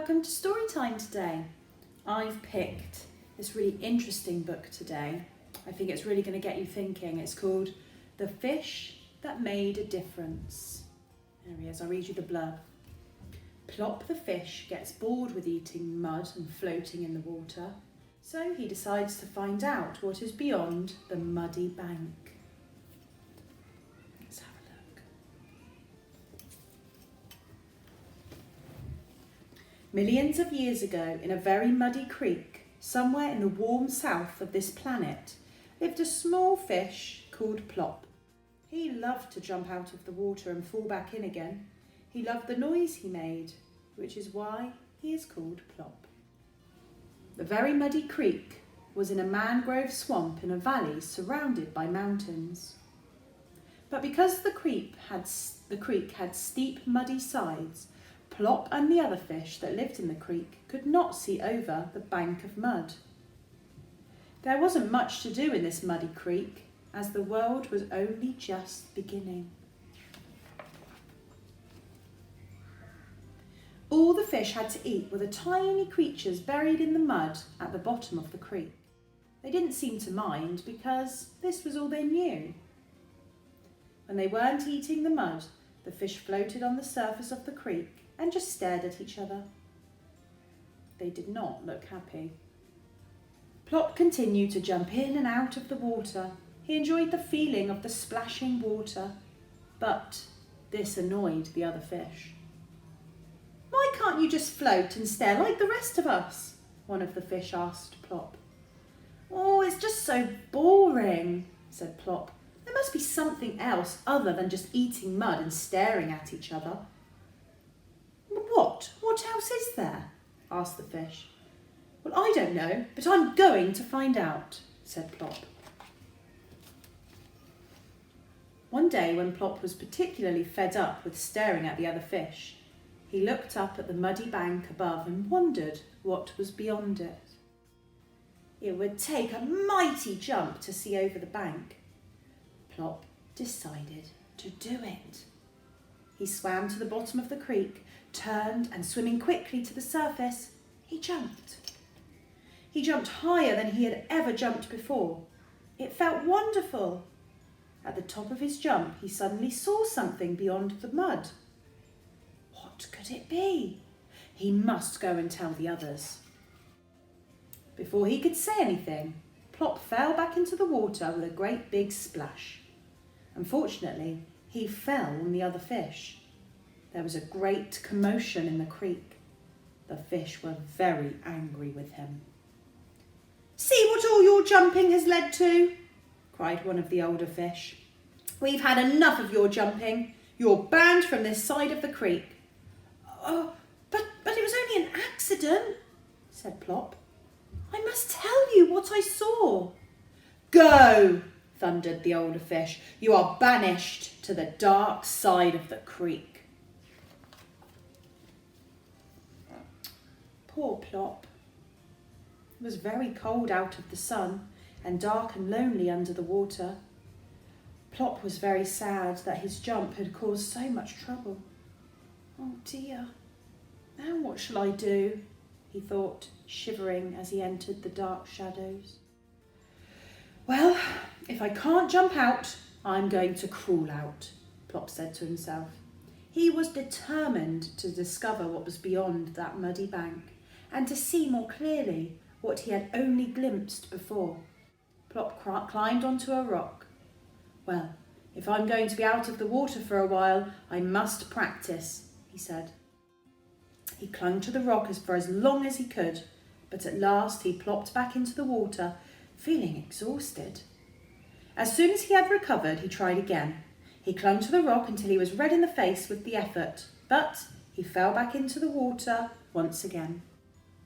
welcome to story time today. I've picked this really interesting book today. I think it's really going to get you thinking. It's called The Fish That Made a Difference. There he is, I'll read you the blurb. Plop the fish gets bored with eating mud and floating in the water, so he decides to find out what is beyond the muddy bank. Let's have a look. Millions of years ago, in a very muddy creek, somewhere in the warm south of this planet, lived a small fish called Plop. He loved to jump out of the water and fall back in again. He loved the noise he made, which is why he is called Plop. The very muddy creek was in a mangrove swamp in a valley surrounded by mountains. But because the creek had steep, muddy sides, Plop and the other fish that lived in the creek could not see over the bank of mud. There wasn't much to do in this muddy creek, as the world was only just beginning. All the fish had to eat were the tiny creatures buried in the mud at the bottom of the creek. They didn't seem to mind because this was all they knew. When they weren't eating the mud, the fish floated on the surface of the creek and just stared at each other. They did not look happy. Plop continued to jump in and out of the water. He enjoyed the feeling of the splashing water, but this annoyed the other fish. "Why can't you just float and stare like the rest of us?" one of the fish asked Plop. "Oh, it's just so boring," said Plop. "There must be something else other than just eating mud and staring at each other." What else is there?" asked the fish. "Well, I don't know, but I'm going to find out," said Plop. One day when Plop was particularly fed up with staring at the other fish, he looked up at the muddy bank above and wondered what was beyond it. It would take a mighty jump to see over the bank. Plop decided to do it. He swam to the bottom of the creek, turned, and swimming quickly to the surface, he jumped. He jumped higher than he had ever jumped before. It felt wonderful. At the top of his jump, he suddenly saw something beyond the mud. What could it be? He must go and tell the others. Before he could say anything, Plop fell back into the water with a great big splash. Unfortunately, he fell on the other fish. There was a great commotion in the creek. The fish were very angry with him. "See what all your jumping has led to," cried one of the older fish. "We've had enough of your jumping. You're banned from this side of the creek." "Oh, but it was only an accident," said Plop. "I must tell you what I saw." "Go," thundered the older fish. "You are banished to the dark side of the creek." Poor Plop. It was very cold out of the sun and dark and lonely under the water. Plop was very sad that his jump had caused so much trouble. "Oh dear, now what shall I do?" he thought, shivering as he entered the dark shadows. "Well, if I can't jump out, I'm going to crawl out," Plop said to himself. He was determined to discover what was beyond that muddy bank and to see more clearly what he had only glimpsed before. Plop climbed onto a rock. "Well, if I'm going to be out of the water for a while, I must practice," he said. He clung to the rock for as long as he could, but at last he plopped back into the water, feeling exhausted. As soon as he had recovered, he tried again. He clung to the rock until he was red in the face with the effort, but he fell back into the water once again.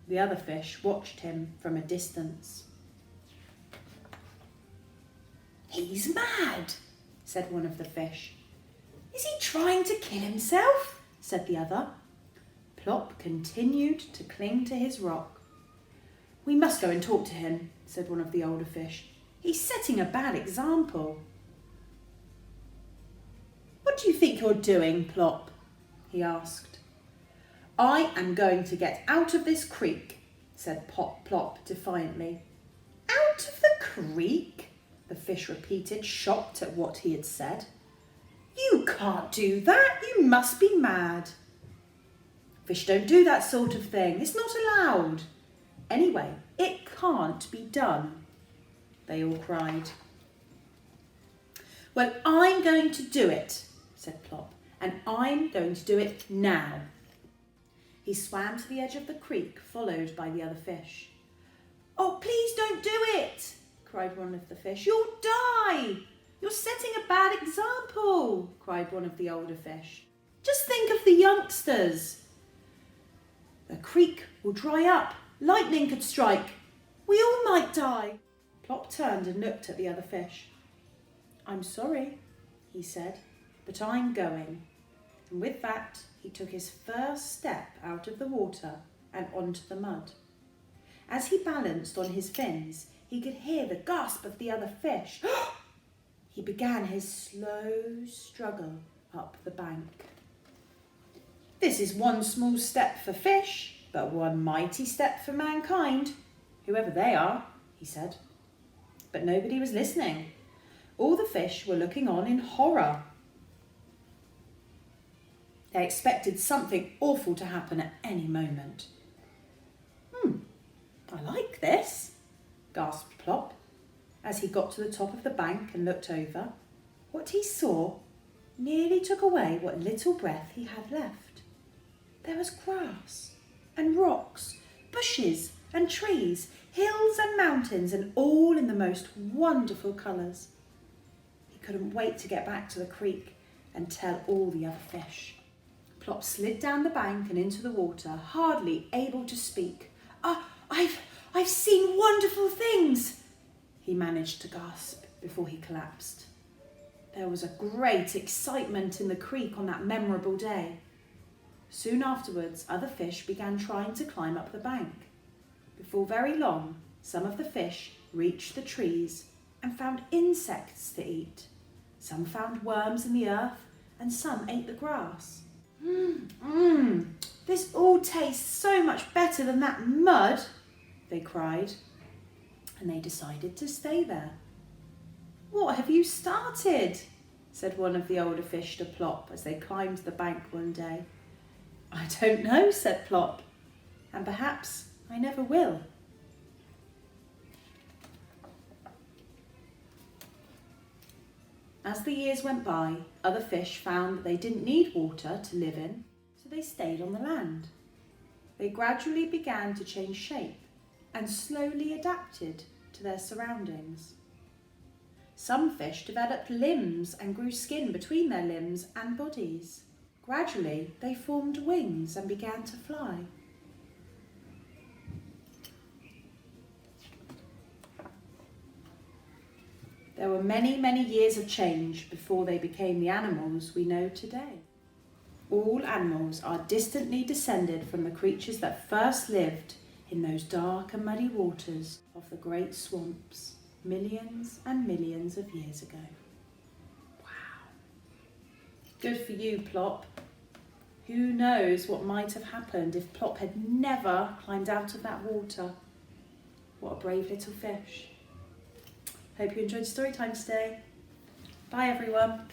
The other fish watched him from a distance. "He's mad," said one of the fish. "Is he trying to kill himself?" said the other. Plop continued to cling to his rock. "We must go and talk to him," said one of the older fish. "He's setting a bad example." "What do you think you're doing, Plop?" he asked. I am going to get out of this creek, said Plop defiantly. Out of the creek? The fish repeated, shocked at what he had said. You can't do that. You must be mad. Fish don't do that sort of thing. It's not allowed. Anyway, it can't be done, they all cried. Well, I'm going to do it, said Plop, and I'm going to do it now. He swam to the edge of the creek, followed by the other fish. Oh, please don't do it, cried one of the fish. You'll die. You're setting a bad example, cried one of the older fish. Just think of the youngsters. The creek will dry up. Lightning could strike. We all might die. Plop turned and looked at the other fish. I'm sorry, he said, but I'm going. And with that, he took his first step out of the water and onto the mud. As he balanced on his fins, he could hear the gasp of the other fish. He began his slow struggle up the bank. This is one small step for fish, but one mighty step for mankind, whoever they are, he said. But nobody was listening. All the fish were looking on in horror. They expected something awful to happen at any moment. I like this, gasped Plop, as he got to the top of the bank and looked over. What he saw nearly took away what little breath he had left. There was grass and rocks, bushes and trees, hills and mountains, and all in the most wonderful colours. He couldn't wait to get back to the creek and tell all the other fish. Plop slid down the bank and into the water, hardly able to speak. I've seen wonderful things, he managed to gasp before he collapsed. There was a great excitement in the creek on that memorable day. Soon afterwards, other fish began trying to climb up the bank. Before very long, some of the fish reached the trees and found insects to eat. Some found worms in the earth and some ate the grass. This all tastes so much better than that mud, they cried, and they decided to stay there. What have you started? Said one of the older fish to Plop as they climbed the bank one day. I don't know, said Plop, and perhaps I never will. As the years went by, other fish found that they didn't need water to live in, so they stayed on the land. They gradually began to change shape and slowly adapted to their surroundings. Some fish developed limbs and grew skin between their limbs and bodies. Gradually, they formed wings and began to fly. There were many, many years of change before they became the animals we know today. All animals are distantly descended from the creatures that first lived in those dark and muddy waters of the great swamps millions and millions of years ago. Wow. Good for you, Plop. Who knows what might have happened if Plop had never climbed out of that water. What a brave little fish. Hope you enjoyed story time today. Bye everyone.